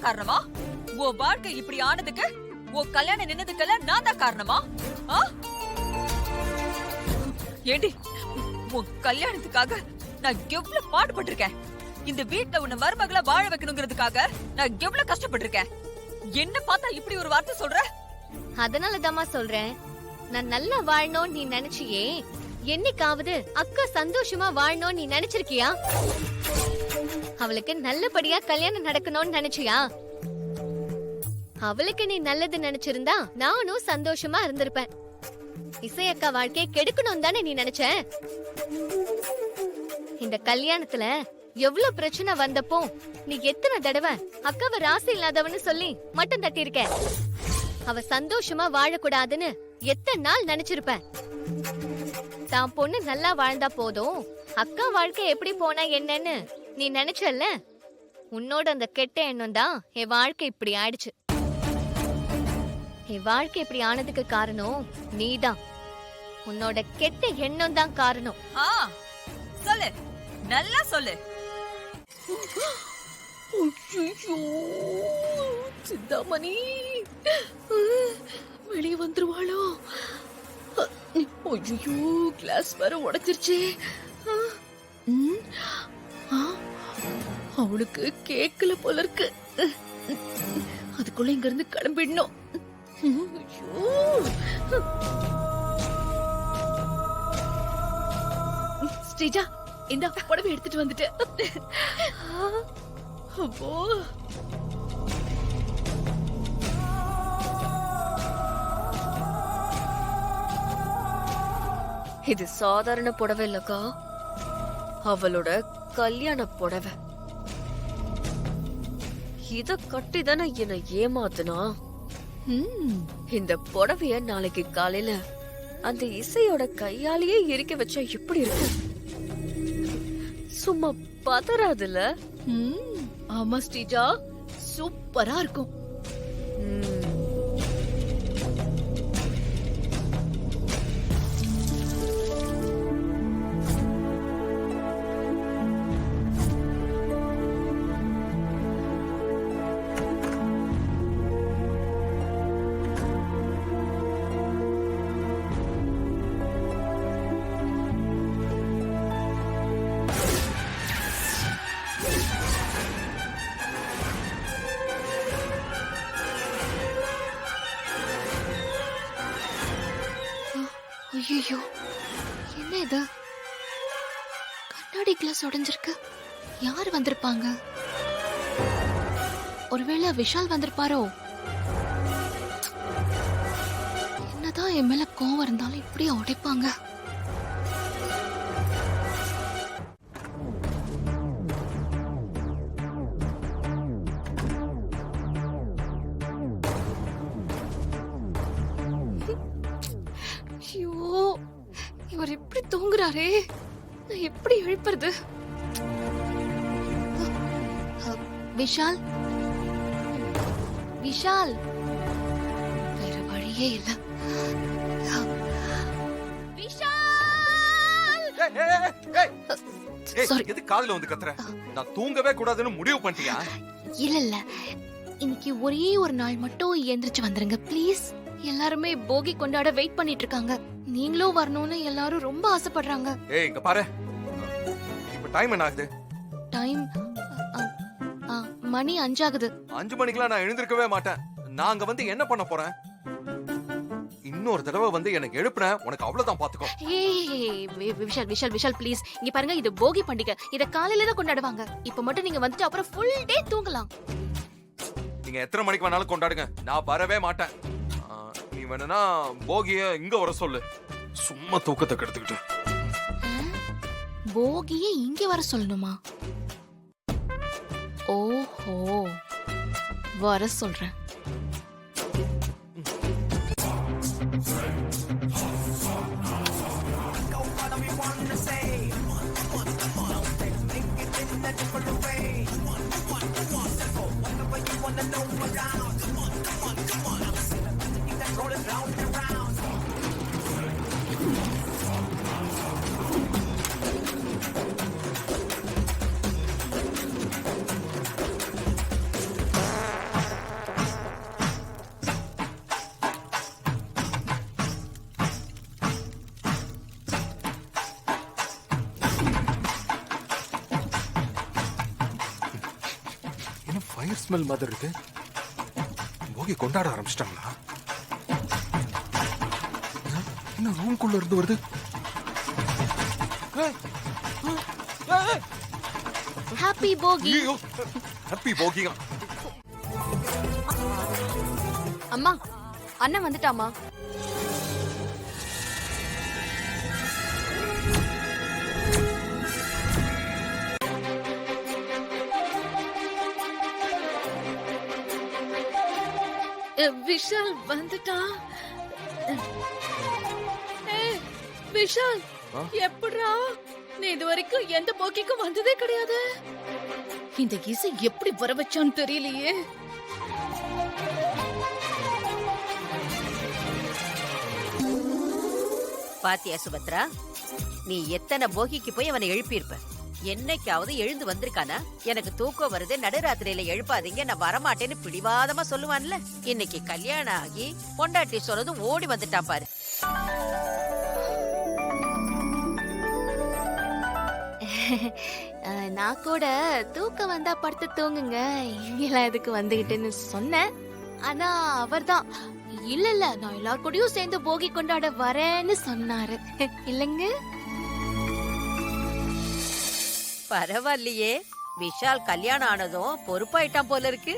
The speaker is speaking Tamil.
காரணமா? உன் வாழ்க்கை இப்படி ஆனதுக்கு உன் கல்யாணம் நின்னதுக்கெல்லாம் நான் தான் காரணமா? ஏண்டி, உன் கல்யாணத்துக்காக நான் எவ்வளவு பாடுபட்டிருக்கேன். இந்த வீட்ல உன்னை மருமகளா வாழ வைக்கணுங்கிறதுக்காக நான் எவ்வளவு கஷ்டப்பட்டிருக்கேன். என்ன பார்த்தா இப்படி ஒரு வார்த்தை சொல்ற? அதனாலதாம்மா சொல்றேன், நான் நல்லா வாழணும் நீ நினைச்சியே, என்னைக்காவது அக்கா சந்தோஷமா வாழணும் நீ நினைச்சிருக்கியா? அவளுக்கு நல்லபடியா கல்யாணம் நடக்கணும்னு நினைச்சியா? அவளுக்கு நீ நல்லது நினைச்சிருந்தா நானும் சந்தோஷமா இருந்திருப்பேன். இசை அக்கா வாழ்க்கையை கெடுக்கணும் தானே நீ நினைச்ச? இந்த கல்யாணத்துல எவ்வளவு பிரச்சனை வந்தப்போ நீ எத்தனை தடவை அக்காவை ராசி இல்லாதவன்னு சொல்லி மட்டம் தட்டி இருக்க. அவ சந்தோஷமா வாழக்கூடாதுன்னு எத்தனை நாள் நினைச்சிருப்ப. தான் பொண்ணு நல்லா வாழ்ந்தா போதும், அக்கா வாழ்க்கை எப்படி போனா என்னன்னு நீ நினைச்சல்ல. உன்னோட அந்த கெட்ட எண்ணம் தான் என் வாழ்க்கை இப்படி ஆயிடுச்சு. என் வாழ்க்கை இப்படி ஆனதுக்கு காரணம் நீதான். உன்னோட கெட்ட எண்ணம் தான் காரணம். சொல்லு, நல்லா சொல்லு. சிந்தாமணி வெளியே வந்துருவாளோ? ஐயோ, கிளாஸ் வேற உடைச்சிருச்சே. அவளுக்கு கேக்கல போல இருக்கு. அதுக்குள்ள இங்க இருந்து கிளம்பிடணும். ஸ்ரீஜா, இந்த புடவை எடுத்துட்டு வந்துட்டேன். அப்போ இது சாதாரண புடவை இல்லக்கா, அவளோட கல்யாண புடவை. இத கட்டி தானே என்ன ஏமாத்துனா. இந்த புடவைய நாளைக்கு காலையில அந்த இசையோட கையாலேயே எரிக்க வச்சா எப்படி இருக்கும்? சும்மா பதறாதுல? ஆமா ஸ்ரீஜா, சூப்பரா இருக்கும். ஐயோ, என்ன இது? கண்ணாடி கிளாஸ் உடைஞ்சிருக்கு. யார் வந்திருப்பாங்க? ஒருவேளை விஷால் வந்திருப்பாரோ? என்னதான் என் மேல கோவம் இருந்தாலும் இப்படியே உடைப்பாங்க. இவர் எப்படி தூங்குறாரே, நான் எப்படி எழுப்புறது? விஷால், விஷால், வேற வழியே இல்ல. விஷால்! எது காதுல வந்து கத்துற? நான் தூங்கவே கூடாதுன்னு முடிவு பண்ணிட்டியா? இல்ல, இன்னைக்கு ஒரே ஒரு நாள் மட்டும் எந்திரிச்சு வந்துருங்க ப்ளீஸ். எல்லாருமே போகி கொண்டாட வெயிட் பண்ணிட்டு இருக்காங்க. நீங்களும் வரணும்னு எல்லாரும் ரொம்ப ஆசைப்படுறாங்க. ஏய், இங்க பாரு, இப்ப டைம் என்ன ஆகுது? டைம் மணி 5 ஆகுது. 5 மணிக்கெல்லாம் நான் எழுந்திருக்கவே மாட்டேன். நான் அங்க வந்து என்ன பண்ண போறேன்? இன்னொரு தடவை வந்து எனக்கு எழுப்புன, உனக்கு அவ்வளவுதான் பாத்துக்கோ. விஷால் விஷால் விஷால் ப்ளீஸ், இங்க பாருங்க, இது போகி பண்டிகை. இத காலையில தான் கொண்டாடுவாங்க. இப்ப மட்டும் நீங்க வந்துட்டு அப்புறம் ஃபுல் டே தூங்கலாம். நீங்க எத்தனை மணிக்கு வேணாலும் கொண்டாடுங்க, நான் வரவே மாட்டேன். நீ வேணா போகிய இங்க வர சொல்லு. சும்மா தூக்கத்தை கெடுத்துக்கிட்டு. போகிய இங்க வர சொல்லணுமா? ஓஹோ, வர சொல்றேன். ஸ்மெல் மாதிரி இருக்கு. போகி கொண்டாட ஆரம்பிச்சிட்டாங்களா? என்ன ரூம்குள்ள இருந்து வருது? ஹாப்பி போகி. ஐயோ, ஹாப்பி போகியா? அம்மா, அண்ணன் வந்துட்டாமா? விஷால் வந்துட்டான். ஏய், விஷால் ஆ? எப்படிடா? நீ இது வரைக்கும் எந்த போக்கிக்கும் வந்ததே கிடையாது. இந்த இசை எப்படி வர வச்சான்னு தெரியலையே. பாத்தியா சுபத்ரா, நீ எத்தனை போகிக்கு போய் அவனை எழுப்பியிருப்ப. என்னைக்காவது எழுந்து வந்திருக்கானா? எனக்கு தூக்கம் வருது, நடுராத்திரியில எழுப்பாதீங்க, நான் வரமாட்டேன்னு பிடிவாதமா சொல்லுவான்ல. இன்னைக்கு கல்யாணம் ஆகி பொண்டாட்டி சொன்னதும் ஓடி வந்துட்டான் பாரு. நான் கூட தூக்கம் வந்தா படுத்து தூங்குங்க, இங்கெல்லாம் எதுக்கு வந்துகிட்டுன்னு சொன்னேன். ஆனா அவர்தான் இல்ல இல்ல நான் எல்லார் கூடயும் சேர்ந்து போகி கொண்டாட வரேன்னு சொன்னாரு. இல்லங்க? பரவாயில்லையே, விஷால் கல்யாணம் ஆனதும் பொறுப்பாயிட்டான் போல இருக்கு.